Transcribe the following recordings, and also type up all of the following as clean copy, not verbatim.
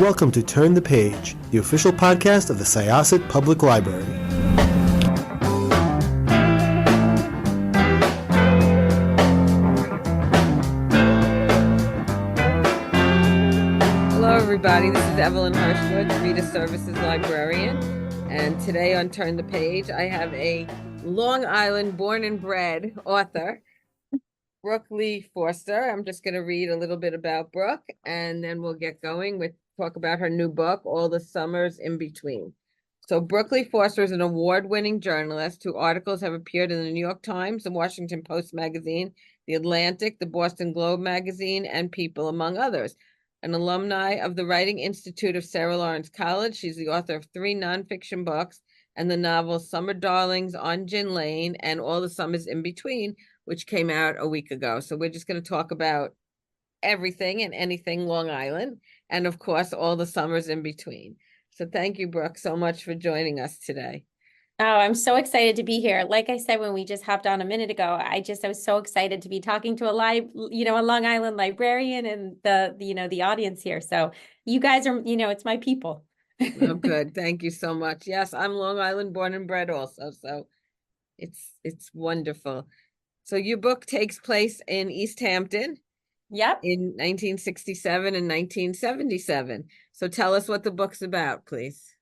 welcome to Turn the Page, the official podcast of the Syosset Public Library. Hello, everybody. This is Evelyn Hirschwood, Reader Services Librarian. And today on Turn the Page, I have a Long Island born and bred author, Brooke Lee Forster. I'm just going to read a little bit about Brooke, and then we'll get going with talk about her new book, All the Summers in Between. So Brooke Lee Forster is an award-winning journalist whose articles have appeared in the New York Times, the Washington Post magazine, the Atlantic, the Boston Globe magazine, and People, among others. An alumni of the Writing Institute of Sarah Lawrence College, she's the author of 3 nonfiction books and the novels Summer Darlings, On Gin Lane, and All the Summers in Between, which came out a week ago. So we're just going to talk about everything and anything Long Island, and of course, all the summers in between. So thank you, Brooke, so much for joining us today. Oh, I'm so excited to be here. Like I said, when we just hopped on a minute ago, I was so excited to be talking to a Long Island librarian and the audience here. So you guys are, it's my people. Oh, good. Thank you so much. Yes, I'm Long Island born and bred also. So it's wonderful. So your book takes place in East Hampton. Yep. In 1967 and 1977. So tell us what the book's about, please.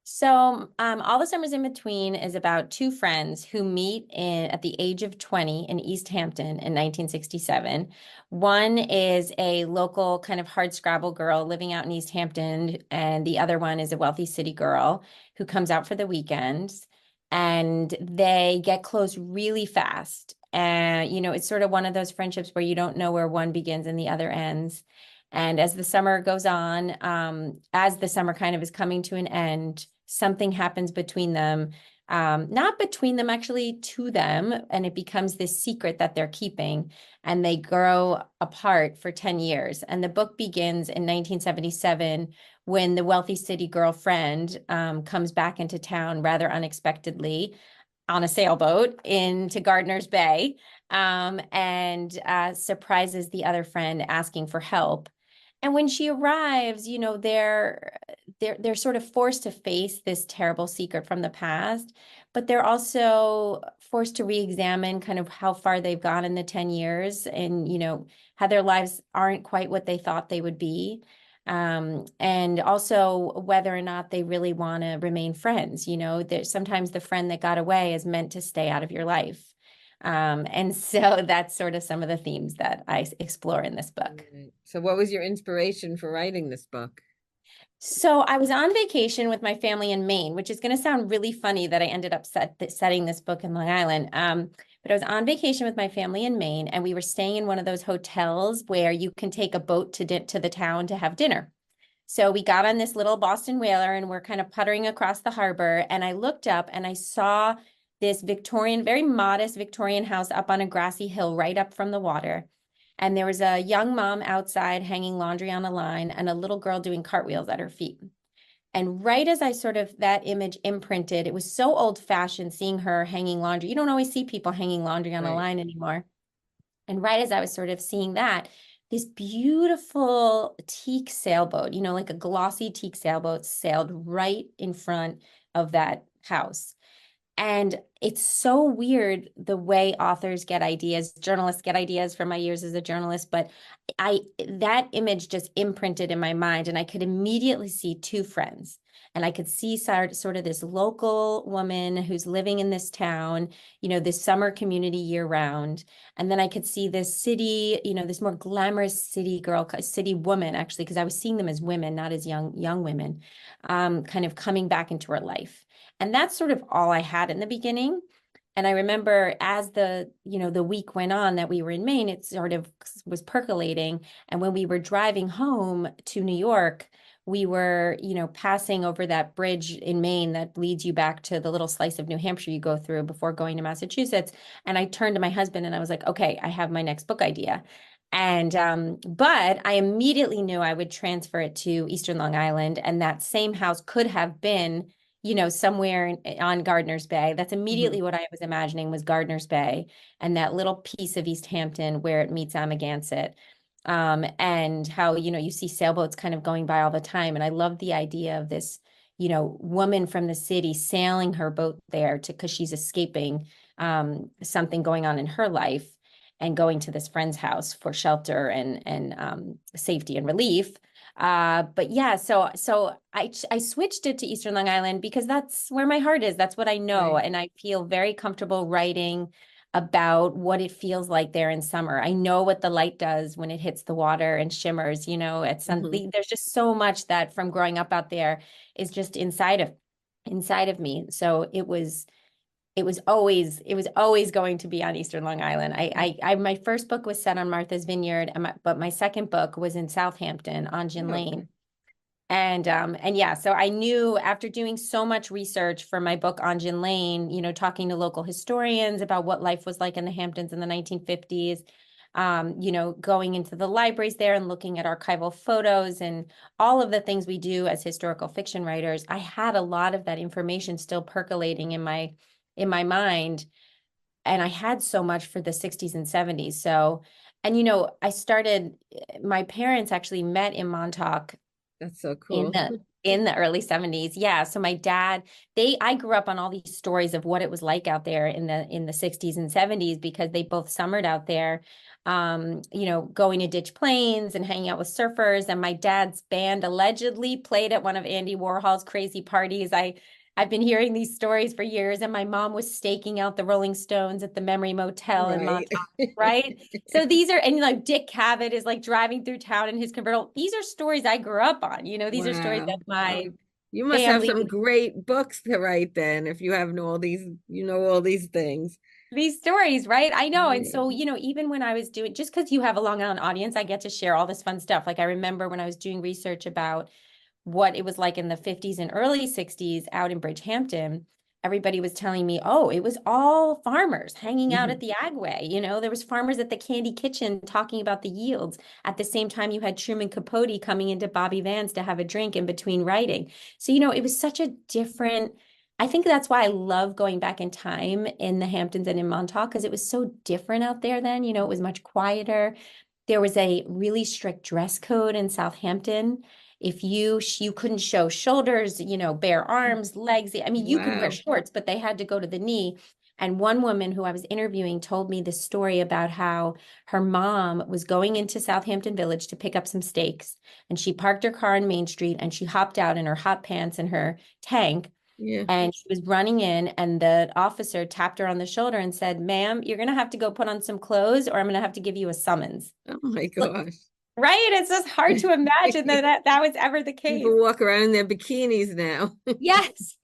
So All the Summers in Between is about 2 friends who meet at the age of 20 in East Hampton in 1967. One is a local kind of hardscrabble girl living out in East Hampton, and the other one is a wealthy city girl who comes out for the weekends, and they get close really fast. And, it's sort of one of those friendships where you don't know where one begins and the other ends. And as the summer goes on, as the summer kind of is coming to an end, something happens between them, not between them, actually to them, and it becomes this secret that they're keeping, and they grow apart for 10 years. And the book begins in 1977 when the wealthy city girlfriend comes back into town rather unexpectedly on a sailboat into Gardner's Bay, and surprises the other friend asking for help. And when she arrives, they're sort of forced to face this terrible secret from the past, but they're also forced to re-examine kind of how far they've gone in the 10 years and, how their lives aren't quite what they thought they would be. And also whether or not they really want to remain friends. Sometimes the friend that got away is meant to stay out of your life. And so that's sort of some of the themes that I explore in this book. So what was your inspiration for writing this book? So I was on vacation with my family in Maine, which is going to sound really funny that I ended up setting this book in Long Island. But I was on vacation with my family in Maine, and we were staying in one of those hotels where you can take a boat to the town to have dinner. So we got on this little Boston whaler, and we're kind of puttering across the harbor. And I looked up and I saw this Victorian, very modest Victorian house up on a grassy hill right up from the water. And there was a young mom outside hanging laundry on a line and a little girl doing cartwheels at her feet. And right as I that image imprinted, it was so old-fashioned seeing her hanging laundry. You don't always see people hanging laundry on a line anymore. And right as I was sort of seeing that, this beautiful teak sailboat, like a glossy teak sailboat, sailed right in front of that house. And it's so weird the way authors get ideas, journalists get ideas from my years as a journalist, but that image just imprinted in my mind, and I could immediately see 2 friends. And I could see sort of this local woman who's living in this town, this summer community year round. And then I could see this city, this more glamorous city girl, city woman, actually, because I was seeing them as women, not as young women, kind of coming back into her life. And that's sort of all I had in the beginning. And I remember as the week went on that we were in Maine, it sort of was percolating. And when we were driving home to New York, we were, passing over that bridge in Maine that leads you back to the little slice of New Hampshire you go through before going to Massachusetts. And I turned to my husband and I was like, okay, I have my next book idea. And, but I immediately knew I would transfer it to Eastern Long Island, and that same house could have been somewhere on Gardner's Bay. That's immediately what I was imagining was Gardner's Bay and that little piece of East Hampton where it meets Amagansett. and how, you see sailboats kind of going by all the time. And I love the idea of this, woman from the city sailing her boat there because she's escaping something going on in her life and going to this friend's house for shelter and safety and relief. But yeah, so I switched it to Eastern Long Island because that's where my heart is. That's what I know, Right. and I feel very comfortable writing about what it feels like there in summer. I know what the light does when it hits the water and shimmers, at Mhm. something. There's just so much that from growing up out there is just inside of me. So it was always going to be on Eastern Long Island. My first book was set on Martha's Vineyard, but my second book was in Southampton on Gin Okay. Lane. And yeah, so I knew after doing so much research for my book on Gin Lane, talking to local historians about what life was like in the Hamptons in the 1950s, going into the libraries there and looking at archival photos and all of the things we do as historical fiction writers, I had a lot of that information still percolating in my mind. And I had so much for the 60s and 70s. So, and my parents actually met in Montauk That's so in cool. the early 70s. Yeah. So my dad, I grew up on all these stories of what it was like out there in the 60s and 70s because they both summered out there, going to ditch planes and hanging out with surfers. And my dad's band allegedly played at one of Andy Warhol's crazy parties. I've been hearing these stories for years, and my mom was staking out the Rolling Stones at the Memory Motel in Right. Montauk, right? So these are, and like Dick Cavett is like driving through town in his convertible. These are stories I grew up on. These are stories that Wow. Oh, my you must have family, some great books to write then if you have all these, all these things. these stories, right? I know. And Yeah. so, even when I was doing, just because you have a Long Island audience, I get to share all this fun stuff. Like I remember when I was doing research about what it was like in the 50s and early 60s out in Bridgehampton, everybody was telling me, oh, it was all farmers hanging out at Mhm. the Agway. There was farmers at the Candy Kitchen talking about the yields. At the same time, you had Truman Capote coming into Bobby Vance to have a drink in between writing. So, it was such a different. I think that's why I love going back in time in the Hamptons and in Montauk because it was so different out there then. It was much quieter. There was a really strict dress code in Southampton. If you couldn't show shoulders, bare arms, legs. I mean, you could wear Wow. shorts, but they had to go to the knee. And one woman who I was interviewing told me this story about how her mom was going into Southampton Village to pick up some steaks. And she parked her car on Main Street and she hopped out in her hot pants and her tank. Yeah. And she was running in, and the officer tapped her on the shoulder and said, "Ma'am, you're going to have to go put on some clothes, or I'm going to have to give you a summons." Oh my Look, gosh. right? It's just hard to imagine that was ever the case. People walk around in their bikinis now. Yes.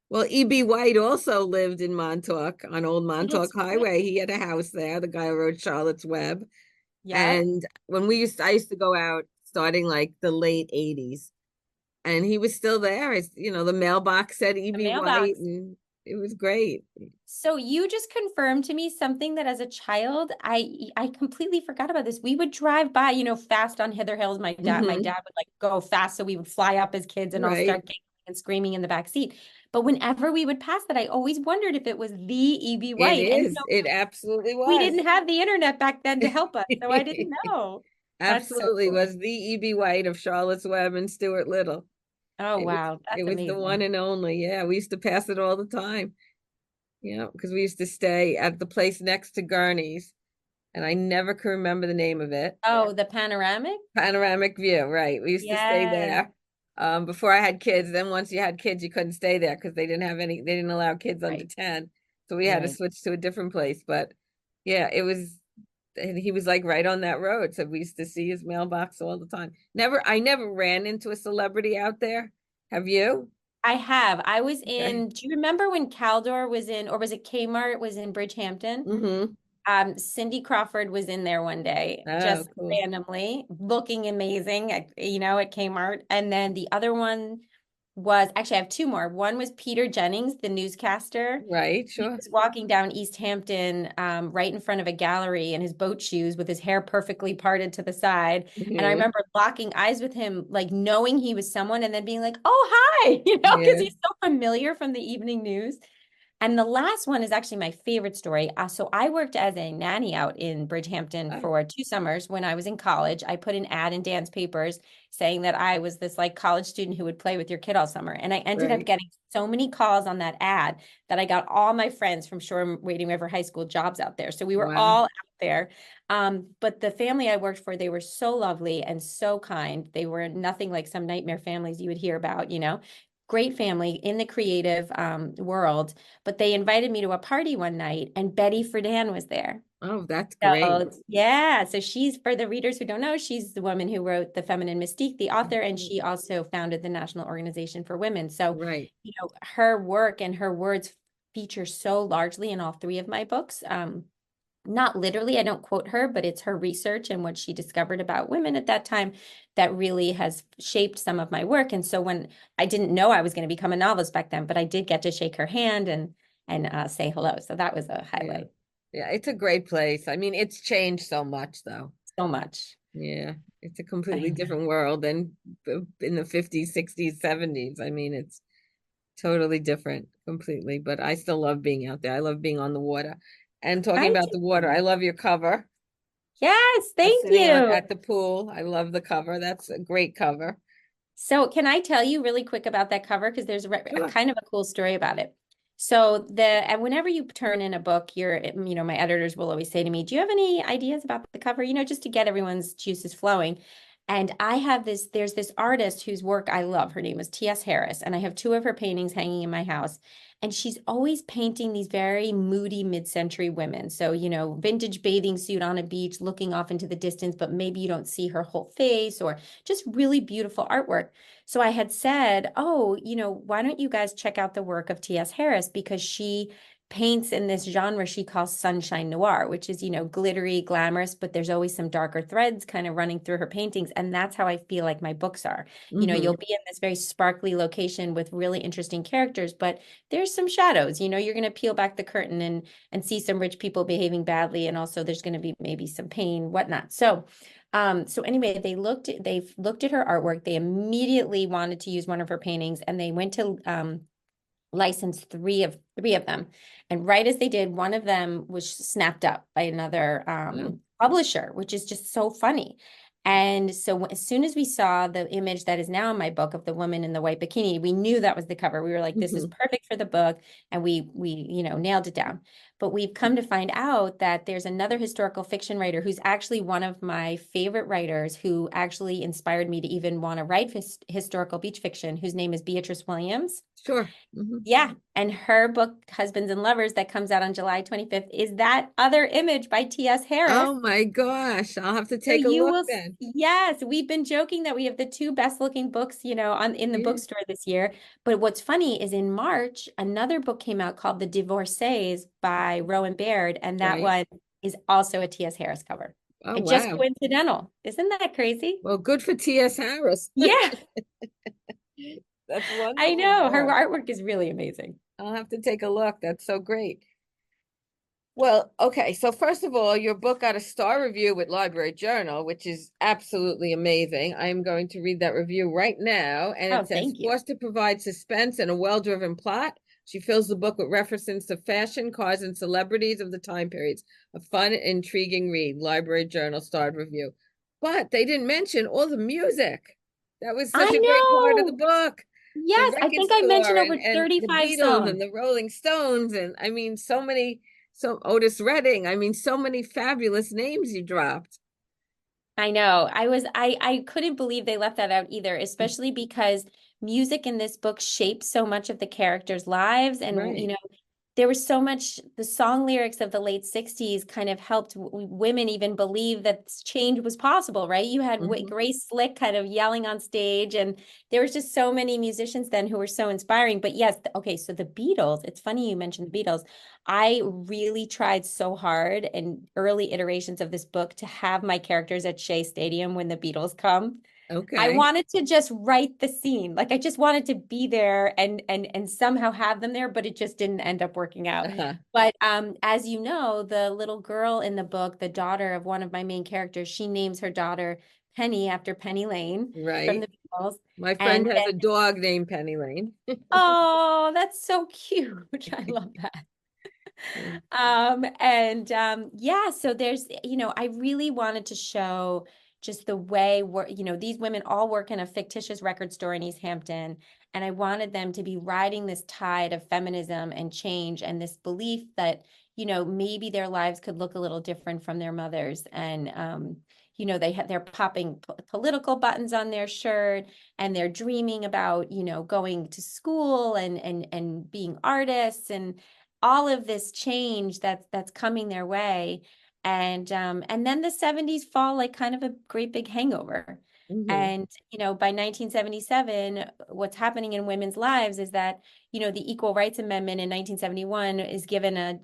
Well, E.B. White also lived in Montauk on Old That's Montauk right. Highway. He had a house there, the guy who wrote Charlotte's Web. Yep. And when I used to go out starting like the late 80s, and he was still there. The mailbox said The E.B. White, mailbox. and it was great. So you just confirmed to me something that as a child, I completely forgot about this. We would drive by, fast on Hither Hills. My Hmm. dad would like go fast, so we would fly up as kids and all Right. start giggling and screaming in the back seat. But whenever we would pass that, I always wondered if it was the E.B. It White. And is. It absolutely we was. didn't have the internet back then to help us, so I didn't know. That's so Absolutely cool. was the E.B. White of Charlotte's Web and Stuart Little. Oh, It was wow. it That's was the one amazing. and only. Yeah, we used to pass it all the time. Yeah, because we used to stay at the place next to Gurney's, and I never could remember the name of it. Oh, the panoramic? Panoramic View, right. We used to stay Yes. there before I had kids. Then once you had kids, you couldn't stay there because they didn't allow kids under Right. 10. So we had to Right. switch to a different place. But yeah, and he was like right on that road. So we used to see his mailbox all the time. I never ran into a celebrity out there. Have you? I have. I was Okay. in, do you remember when Caldor was in, or was it Kmart was in Bridgehampton? Mm-hmm. Cindy Crawford was in there one day, Oh, just cool. randomly, looking amazing at Kmart. And then the other one was, actually, I have two more. One was Peter Jennings, the newscaster. Right, He sure. was walking down East Hampton, right in front of a gallery in his boat shoes with his hair perfectly parted to the side. And I Hmm. remember locking eyes with him, like knowing he was someone and then being like, "Oh, hi," because Yeah. he's so familiar from the evening news. And the last one is actually my favorite story. So I worked as a nanny out in Bridgehampton Oh, for 2 summers when I was in college. I put an ad in Dan's papers saying that I was this like college student who would play with your kid all summer. And I ended up right. getting so many calls on that ad that I got all my friends from Shore Wading River High School jobs out there. So we were Wow. all out there. But the family I worked for, they were so lovely and so kind. They were nothing like some nightmare families you would hear about, you know. Great family in the creative world, but they invited me to a party one night and Betty Friedan was there. Oh, that's great. So yeah, so she's, for the readers who don't know, she's the woman who wrote The Feminine Mystique, the author, and she also founded the National Organization for Women. So, Right. you know, her work and her words feature so largely in all three of my books. Not literally, I don't quote her, but it's her research and what she discovered about women at that time that really has shaped some of my work. And so when I didn't know I was going to become a novelist back then, but I did get to shake her hand and say hello. So that was a Yeah. highlight. Yeah, it's a great place. I mean, it's changed so much though. So much. Yeah, it's a I completely know. different world than in the 50s, 60s, 70s. I mean, it's totally different completely, but I still love being out there. I love being on the water. And talking I about the water, do. I love your cover. Yes, thank Sitting on you. at the pool. I love the cover. That's a great cover. So can I tell you really quick about that cover? Because there's a Sure. kind of a cool story about it. So and whenever you turn in a book, you know, my editors will always say to me, do you have any ideas about the cover? You know, just to get everyone's juices flowing. And I have there's this artist whose work I love. Her name is T.S. Harris, and I have two of her paintings hanging in my house. And she's always painting these very moody mid-century women. So, you know, vintage bathing suit on a beach, looking off into the distance, but maybe you don't see her whole face, or just really beautiful artwork. So I had said, oh, you know, why don't you guys check out the work of T.S. Harris, because she paints in this genre she calls sunshine noir, which is, you know, glittery, glamorous, but there's always some darker threads kind of running through her paintings. And that's how I feel like my books are. You know, Hmm. you'll be in this very sparkly location with really interesting characters, but there's some shadows. You know, you're going to peel back the curtain and see some rich people behaving badly, and also there's going to be maybe some pain, whatnot. So anyway, they've looked at her artwork. They immediately wanted to use one of her paintings, and they went to license three of them. And right as they did, one of them was snapped up by another Oh. publisher, which is just so funny. And so as soon as we saw the image that is now in my book of the woman in the white bikini, we knew that was the cover. We were like, this is Hmm. perfect for the book. And we, you know, nailed it down. But we've come to find out that there's another historical fiction writer who's actually one of my favorite writers, who actually inspired me to even want to write historical beach fiction, whose name is Beatrice Williams. Sure. Hmm. Yeah, and her book, Husbands and Lovers, that comes out on July 25th, is that other image by T.S. Harris. Oh my gosh. I'll have to So take a you look will, then. yes, we've been joking that we have the two best looking books, you know, in the Yeah. bookstore this year. But what's funny is in March, another book came out called The Divorcees by Rowan Baird, and that Right. one is also a T.S. Harris cover. Oh, It's just wow. coincidental. Isn't that crazy? Well, good for T.S. Harris. Yeah, That's I wonderful know. Her work. artwork is really amazing. I'll have to take a look. That's so great. Well, okay. So first of all, your book got a star review with Library Journal, which is absolutely amazing. I'm going to read that review right now. And Oh, it says, thank you. forced to provide suspense and a well-driven plot, she fills the book with references to fashion, cars, and celebrities of the time periods. A fun, intriguing read. Library Journal starred review. But they didn't mention all the music. That was I such a great part of the know. book. The Yes, I record think I mentioned store over and the 35 Beatles and songs. the Rolling Stones. And I mean, so many, so Otis Redding. I mean, so many fabulous names you dropped. I know. I couldn't believe they left that out either, especially because music in this book shapes so much of the characters' lives. And, you Right. know, there was so much, the song lyrics of the late 60s kind of helped women even believe that change was possible, right? You had Hmm. Grace Slick kind of yelling on stage, and there was just so many musicians then who were so inspiring. But yes, okay, so the Beatles, it's funny you mentioned the Beatles. I really tried so hard in early iterations of this book to have my characters at Shea Stadium when the Beatles come. I Okay. wanted to just write the scene. Like I just wanted to be there and somehow have them there, but it just didn't end up working out. Uh-huh. But as you know, the little girl in the book, the daughter of one of my main characters, she names her daughter Penny after Penny Lane from Right. the animals. My And friend has a dog named Penny Lane. oh, that's so cute. I love that. Yeah. Yeah, so there's, I really wanted to show just the way these women all work in a fictitious record store in East Hampton, and I wanted them to be riding this tide of feminism and change and this belief that, maybe their lives could look a little different from their mothers. And they're popping political buttons on their shirt, and they're dreaming about, going to school and being artists, and all of this change that's coming their way. And then the 70s fall like kind of a great big hangover. Hmm. And by 1977, what's happening in women's lives is that, the Equal Rights Amendment in 1971 is given a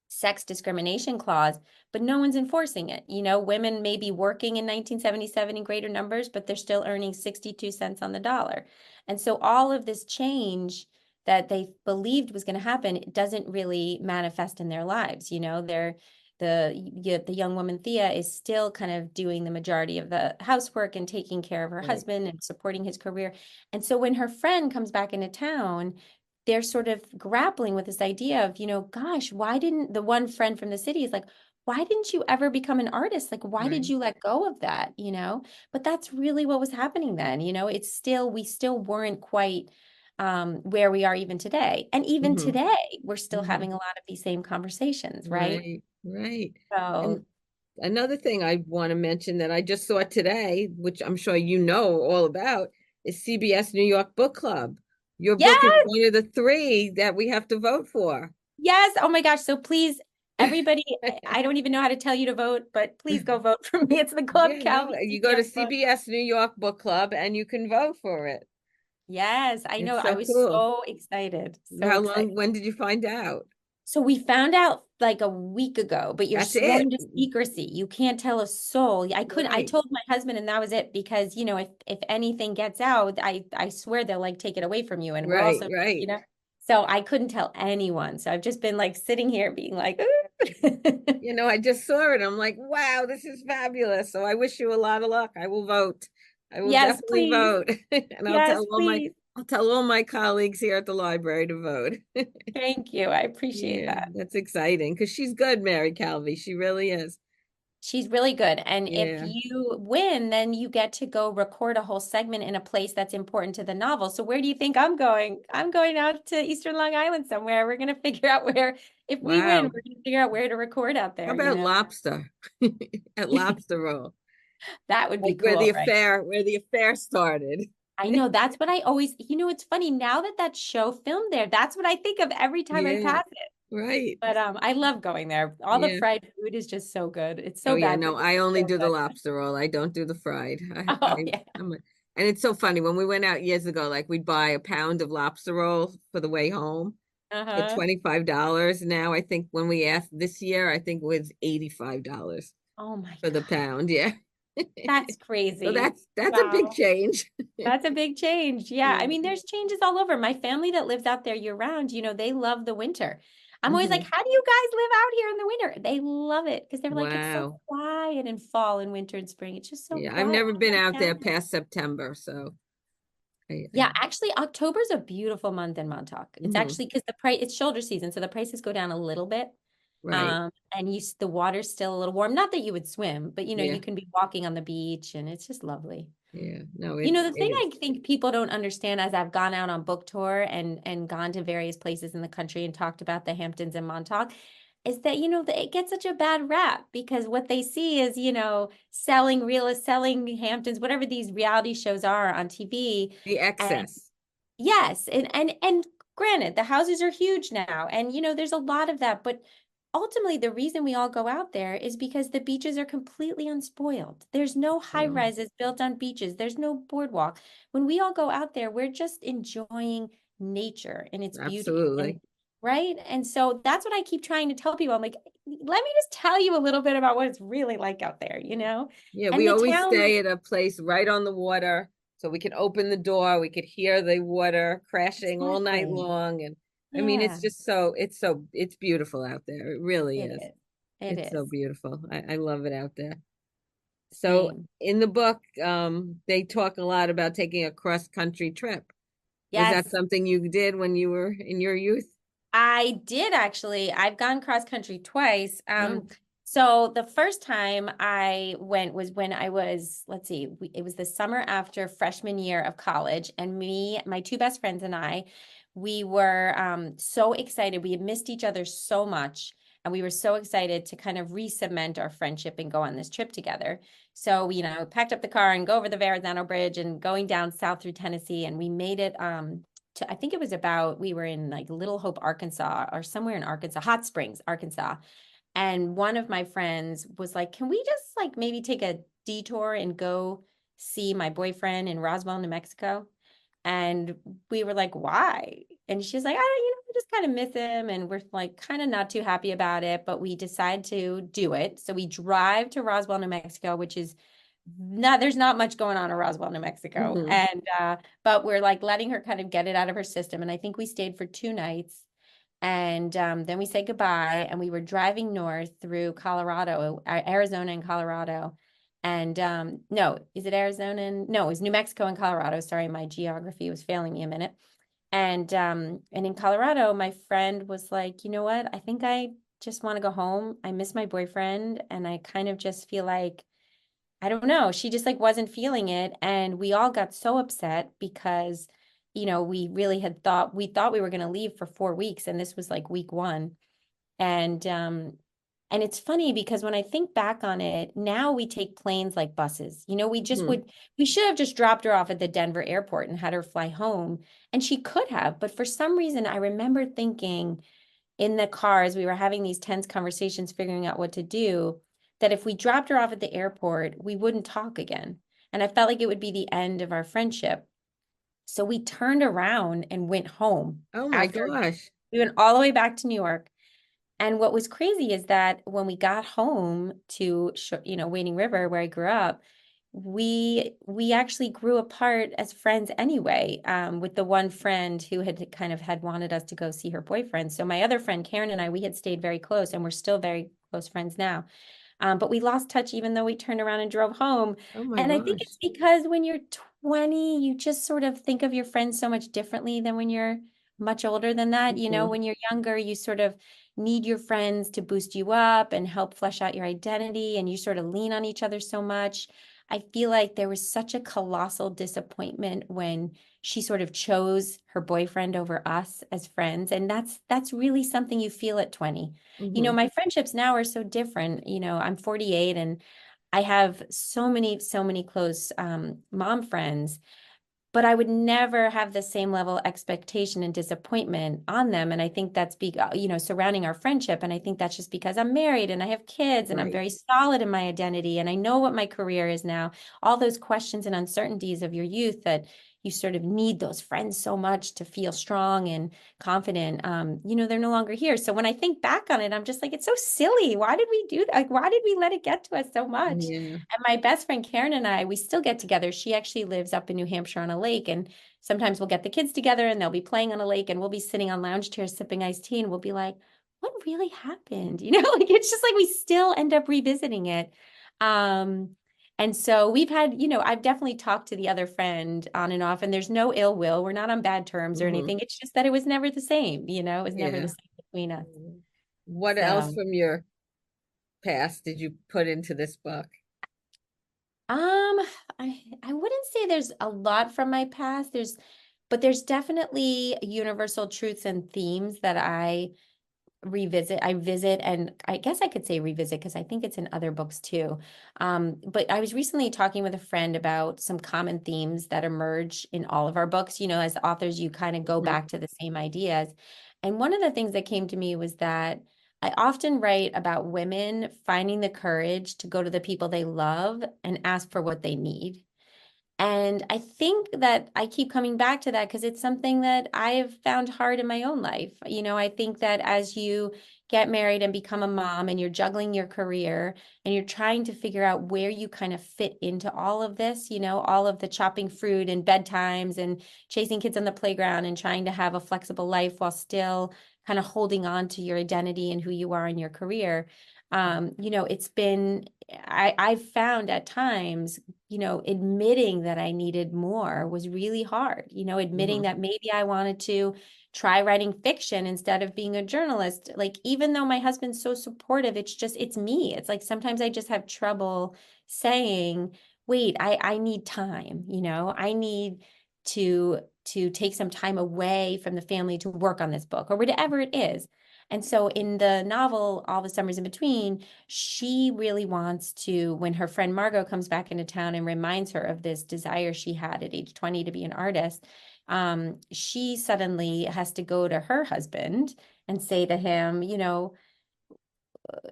sex discrimination clause, but no one's enforcing it. Women may be working in 1977 in greater numbers, but they're still earning 62 cents on the dollar. And so all of this change that they believed was going to happen, it doesn't really manifest in their lives. The young woman Thea is still kind of doing the majority of the housework and taking care of her Right. husband and supporting his career. And so when her friend comes back into town, they're sort of grappling with this idea of, gosh, why didn't the one friend from the city is like, why didn't you ever become an artist? Like, why did Right. you let go of that? But that's really what was happening then. We still weren't quite where we are even today. And even Hmm. today, we're still Hmm. having a lot of these same conversations, right? Right. Right. So And another thing I want to mention that I just saw today, which I'm sure you know all about, is CBS New York Book Club. Your book is yes, one of the three that we have to vote for. yes. Oh my gosh. So please, everybody, I don't even know how to tell you to vote, but please go vote for me. It's the Club Yeah, no, Calvi you go to CBS book. CBS New York Book Club and you can vote for it. Yes, I know. It's I so was cool. so excited. So How excited. long, when did you find out? So we found out like a week ago, but you're That's it. sworn to secrecy. You can't tell a soul. I Right, told my husband and that was it because, if anything gets out, I swear they'll like take it away from you. And we're right, also, right. so I couldn't tell anyone. So I've just been like sitting here being like, I just saw it. I'm like, wow, this is fabulous. So I wish you a lot of luck. I will vote. I will yes, definitely please. vote. And Yes, please. I'll tell all my colleagues here at the library to vote. Thank you. I appreciate Yeah, that. that's exciting because she's good, Mary Calvi. She really is. She's really good. And if Yeah. you win, then you get to go record a whole segment in a place that's important to the novel. So where do you think I'm going? I'm going out to Eastern Long Island somewhere. We're going to figure out where, if we win, Wow. we're going to figure out where to record out How there, about lobster at Lobster Roll? That would be Like cool, right? where the affair started. I know that's what I always, it's funny now that show filmed there. That's what I think of every time I Yeah, pass it. right. But I love going there. All the Yeah. fried food is just so good. It's Oh so yeah, bad for no, me. I only So do the good. lobster roll. I don't do the fried. Oh yeah. And it's so funny when we went out years ago, like we'd buy a pound of lobster roll for the way home at Uh-huh. $25. Now I think when we asked this year, I think it was $85 Oh my for the God. pound. Yeah. That's So crazy. that's a big Wow. change. That's a big change. Yeah. I Yeah. mean, there's changes all over. My family that lives out there year round, they love the winter. I'm always like, Hmm. how do you guys live out here in the winter? They love it because they're like, it's so Wow. quiet in fall and winter and spring. It's just so Yeah, I've quiet. never I'm been like, out there yeah. past September, so Yeah, actually, October's a beautiful month in Montauk. It's mhm, actually because it's shoulder season, so the prices go down a little bit. right. And the water's still a little warm. Not that you would swim, but Yeah, you can be walking on the beach and it's just lovely. yeah. No, The it thing is. I think people don't understand as I've gone out on book tour and gone to various places in the country and talked about the Hamptons and Montauk is that, that it gets such a bad rap because what they see is, selling Hamptons, whatever these reality shows are on TV. The And excess. yes, and granted, the houses are huge now, and there's a lot of that, but ultimately the reason we all go out there is because the beaches are completely unspoiled. There's no high Oh, rises built on beaches. There's no boardwalk. When we all go out there, we're just enjoying nature and its beauty. And absolutely. right? And so that's what I keep trying to tell people. I'm like, let me just tell you a little bit about what it's really like out there, you know? Yeah, And we the always town, stay at a place right on the water, so we can open the door, we could hear the water crashing all night exactly. long, and I mean, Yeah, it's beautiful out there. It really it is. is. It It's so is. beautiful. I love it out there. So Same. in the book, they talk a lot about taking a cross-country trip. Was that Yes. something you did when you were in your youth? I did actually. I've gone cross country twice. Oh, So the first time I went was when I was, let's see, it was the summer after freshman year of college, and me, my two best friends and I, we were so excited. We had missed each other so much, and we were so excited to kind of re-cement our friendship and go on this trip together. So we, packed up the car and go over the Verrazano Bridge and going down south through Tennessee, and we made it I think it was about, we were in like Little Hope, Arkansas, or somewhere in Arkansas, Hot Springs, Arkansas. And one of my friends was like, can we just like maybe take a detour and go see my boyfriend in Roswell, New Mexico? And we were like, why? And she's like, I don't, I just kind of miss him. And we're like, kind of not too happy about it, but we decide to do it. So we drive to Roswell, New Mexico, which is there's not much going on in Roswell, New Mexico. hmm. And but we're like letting her kind of get it out of her system. And I think we stayed for 2 nights. And then we said goodbye, and we were driving north through Colorado, Arizona and Colorado. And no, is it Arizona? No, it was New Mexico and Colorado. Sorry, my geography was failing me a minute. And in Colorado, my friend was like, you know what? I think I just want to go home. I miss my boyfriend, and I kind of just feel like I don't know. She just like wasn't feeling it. And we all got so upset because, we really we thought we were going to leave for 4 weeks, and this was like week one. And it's funny because when I think back on it, now we take planes like buses. Hmm. We should have just dropped her off at the Denver airport and had her fly home. And she could have, but for some reason, I remember thinking, in the car as we were having these tense conversations, figuring out what to do, that if we dropped her off at the airport, we wouldn't talk again. And I felt like it would be the end of our friendship. So we turned around and went home Oh my after gosh. we went all the way back to New York. And what was crazy is that when we got home to, Wading River, where I grew up, we actually grew apart as friends anyway, with the one friend who had wanted us to go see her boyfriend. So my other friend, Karen, and I, we had stayed very close, and we're still very close friends now. But we lost touch even though we turned around and drove home. Oh my And I think gosh. it's because when you're 20, you just sort of think of your friends so much differently than when you're much older than that. Hmm. When you're younger, you sort of need your friends to boost you up and help flesh out your identity, and you sort of lean on each other so much. I feel like there was such a colossal disappointment when she sort of chose her boyfriend over us as friends. And that's really something you feel at 20. Hmm. My friendships now are so different. I'm 48, and I have so many close mom friends, but I would never have the same level of expectation and disappointment on them. And I think that's surrounding our friendship. And I think that's just because I'm married and I have kids and I'm Right. very solid in my identity and I know what my career is now. All those questions and uncertainties of your youth that you sort of need those friends so much to feel strong and confident. They're no longer here. So when I think back on it, I'm just like, it's so silly. Why did we do that? Like, why did we let it get to us so much? Yeah. And my best friend Karen and I, we still get together. She actually lives up in New Hampshire on a lake. And sometimes we'll get the kids together and they'll be playing on a lake and we'll be sitting on lounge chairs sipping iced tea and we'll be like, what really happened? Like it's just like we still end up revisiting it. Um, and so we've had, I've definitely talked to the other friend on and off, and there's no ill will. We're not on bad terms or Hmm. anything. It's just that it was never the same, it was never the Yeah. same between us. What else So. from your past did you put into this book? I wouldn't say there's a lot from my past. But there's definitely universal truths and themes that I visit, and I guess I could say revisit because I think it's in other books too. But I was recently talking with a friend about some common themes that emerge in all of our books. As authors, you kind of go Mhm. back to the same ideas. And one of the things that came to me was that I often write about women finding the courage to go to the people they love and ask for what they need. And I think that I keep coming back to that because it's something that I've found hard in my own life. I think that as you get married and become a mom and you're juggling your career and you're trying to figure out where you kind of fit into all of this, all of the chopping fruit and bedtimes and chasing kids on the playground and trying to have a flexible life while still kind of holding on to your identity and who you are in your career. It's been, I've found at times, admitting that I needed more was really hard, admitting that maybe I wanted to try writing fiction instead of being a journalist. Like, even though my husband's so supportive, it's me. It's like sometimes I just have trouble saying, wait, I need time, I need to take some time away from the family to work on this book or whatever it is. And so in the novel, All the Summers in Between, she really wants to, when her friend Margot comes back into town and reminds her of this desire she had at age 20 to be an artist, she suddenly has to go to her husband and say to him,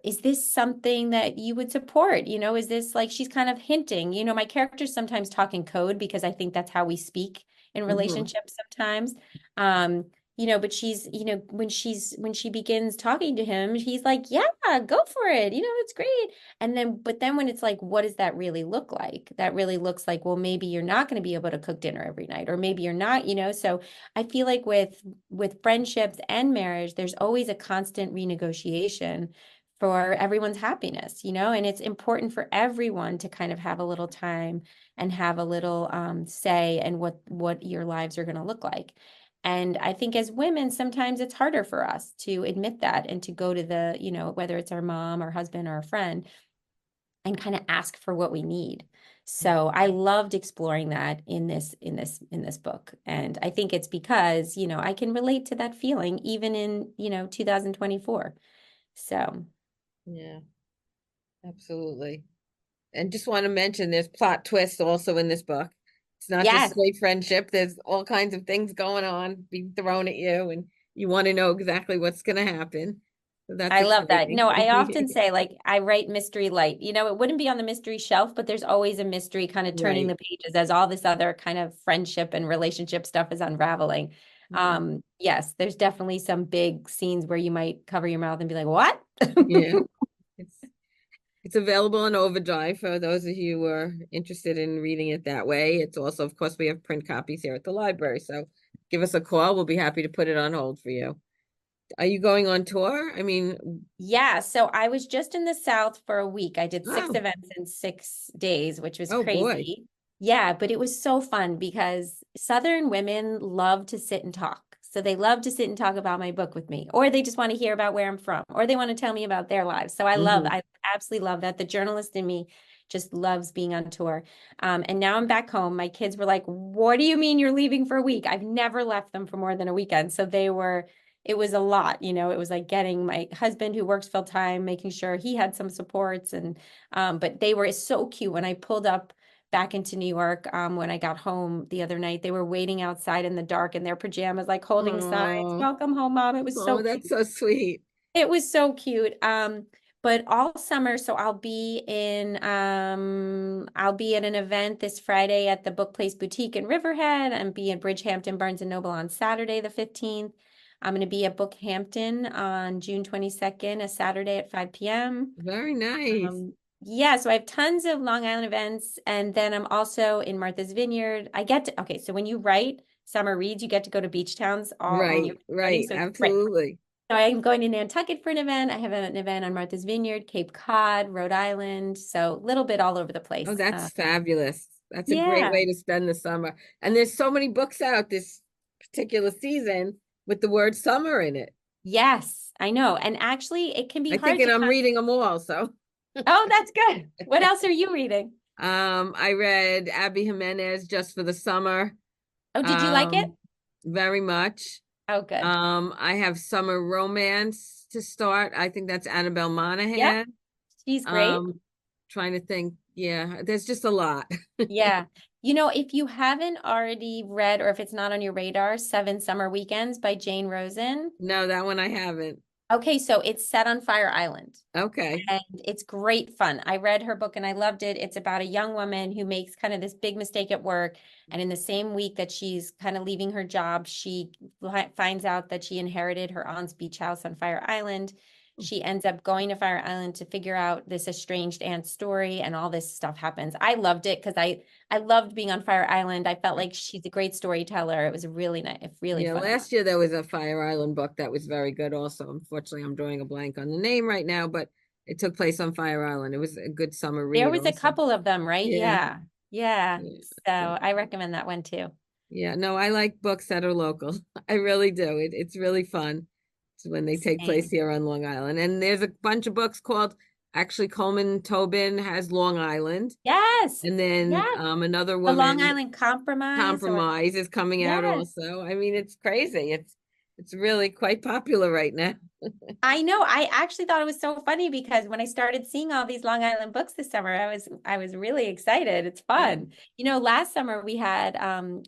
is this something that you would support? Is this like, she's kind of hinting, my characters sometimes talk in code because I think that's how we speak in relationships sometimes. But she's, when she begins talking to him, he's like, yeah, go for it. It's great. But then when it's like, what does that really look like? That really looks like, well, maybe you're not going to be able to cook dinner every night, or maybe you're not, so I feel like with friendships and marriage, there's always a constant renegotiation for everyone's happiness, and it's important for everyone to kind of have a little time and have a little say in what your lives are going to look like. And I think as women, sometimes it's harder for us to admit that and to go to the, whether it's our mom or husband or a friend, and kind of ask for what we need. So I loved exploring that in this book. And I think it's because, I can relate to that feeling even in, 2024. So Yeah, absolutely. And just want to mention there's plot twists also in this book. It's not just yes, straight friendship. There's all kinds of things going on being thrown at you, and you want to know exactly what's going to happen. So that's I love that. No, I often exciting. say, like, I write mystery light. It wouldn't be on the mystery shelf, but there's always a mystery kind of turning Right. the pages as all this other kind of friendship and relationship stuff is unraveling. Yeah. Yes, there's definitely some big scenes where you might cover your mouth and be like, what? Yeah. It's it's available in Overdrive for those of you who are interested in reading it that way. It's also, of course, we have print copies here at the library. So give us a call. We'll be happy to put it on hold for you. Are you going on tour? I mean, Yeah, so I was just in the South for a week. I did 6 oh, events in 6 days, which was oh boy. crazy. Yeah, but it was so fun because Southern women love to sit and talk. So they love to sit and talk about my book with me, or they just want to hear about where I'm from, or they want to tell me about their lives. So Hmm. I absolutely love that. The journalist in me just loves being on tour. And now I'm back home. My kids were like, what do you mean you're leaving for a week? I've never left them for more than a weekend. So it was a lot, it was like getting my husband who works full time, making sure he had some supports. But they were so cute when I pulled up back into New York. When I got home the other night, they were waiting outside in the dark in their pajamas, like holding signs, Oh, welcome home, mom. It was oh, so cute. that's so sweet. It was so cute. But all summer, so I'll be at an event this Friday at the Book Place Boutique in Riverhead, and be at Bridgehampton Barnes and Noble on Saturday the 15th. I'm going to be at Bookhampton on June 22nd, a Saturday at 5 p.m. Very nice. Yeah, so I have tons of Long Island events, and then I'm also in Martha's Vineyard. Okay, so when you write summer reads, you get to go to beach towns all on your Right, writing. right, So it's great. absolutely. So I'm going to Nantucket for an event. I have an event on Martha's Vineyard, Cape Cod, Rhode Island. So a little bit all over the Oh, place. that's fabulous. That's a great Yeah. way to spend the summer. And there's so many books out this particular season with the word summer in it. Yes, I know. And actually, it can be I think, hard and to I'm come. reading them all. So, Oh, that's good. What else are you reading? I read Abby Jimenez just for the summer. Oh, did you like it? Um, very much. Oh, good. I have summer romance to start. I think that's Annabelle Yep. Monaghan. She's great. Um, Trying to think. Yeah, there's just a lot. Yeah. If you haven't already read, or if it's not on your radar, Seven Summer Weekends by Jane Rosen. No, that one I haven't. Okay, so it's set on Fire Island. Okay. And it's great fun. I read her book and I loved it. It's about a young woman who makes kind of this big mistake at work. And in the same week that she's kind of leaving her job, she finds out that she inherited her aunt's beach house on Fire Island. She ends up going to Fire Island to figure out this estranged aunt's story, and all this stuff happens. I loved it because I loved being on Fire Island. I felt like she's a great storyteller. It was a really nice, really Yeah, fun. last year there was a Fire Island book that was very good also. Unfortunately, I'm drawing a blank on the name right now, but It took place on Fire Island. It was a good summer read. There was a also. couple of them, right? Yeah. Yeah. Yeah. So I recommend that one too. Yeah, no, I like books that are local. I really do. It's really fun when they take place Same. here on Long Island. And there's a bunch of books called, actually, Coleman Tobin has Long Island. Yes. And then Yes. another The Long woman, Island Compromise or Compromise, is coming out yes. also. I mean, it's crazy. It's really quite popular right now. I know. I actually thought it was so funny because when I started seeing all these Long Island books this summer, I was really excited. It's fun. You know, last summer we had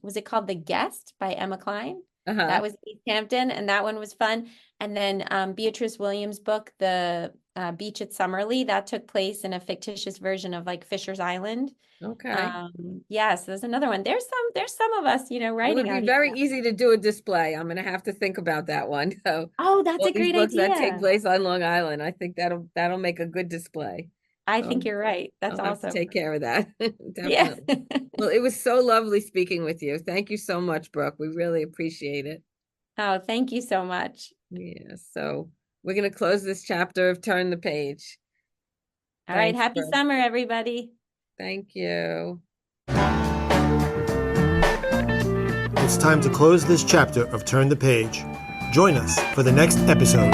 was it called The Guest by Emma Cline? Uh-huh. That was East Hampton, and that one was fun. And then Beatrice Williams' book, The Beach at Summerley, that took place in a fictitious version of like Fisher's Island. Okay. Yes, there's another one. There's some of us, you know, It would writing be out very here. easy to do a display. I'm gonna have to think about that one. So Oh, that's all a these great books that take idea. place on Long Island, I think that'll make a good display. I I'll, think you're right. That's I'll have to awesome. take care of that. Yeah. Definitely. Well, it was so lovely speaking with you. Thank you so much, Brooke. We really appreciate it. Oh, thank you so much. Yeah, so we're gonna close this chapter of Turn the Page. All right. Thanks, Happy Brooke. summer, everybody. Thank you. It's time to close this chapter of Turn the Page. Join us for the next episode.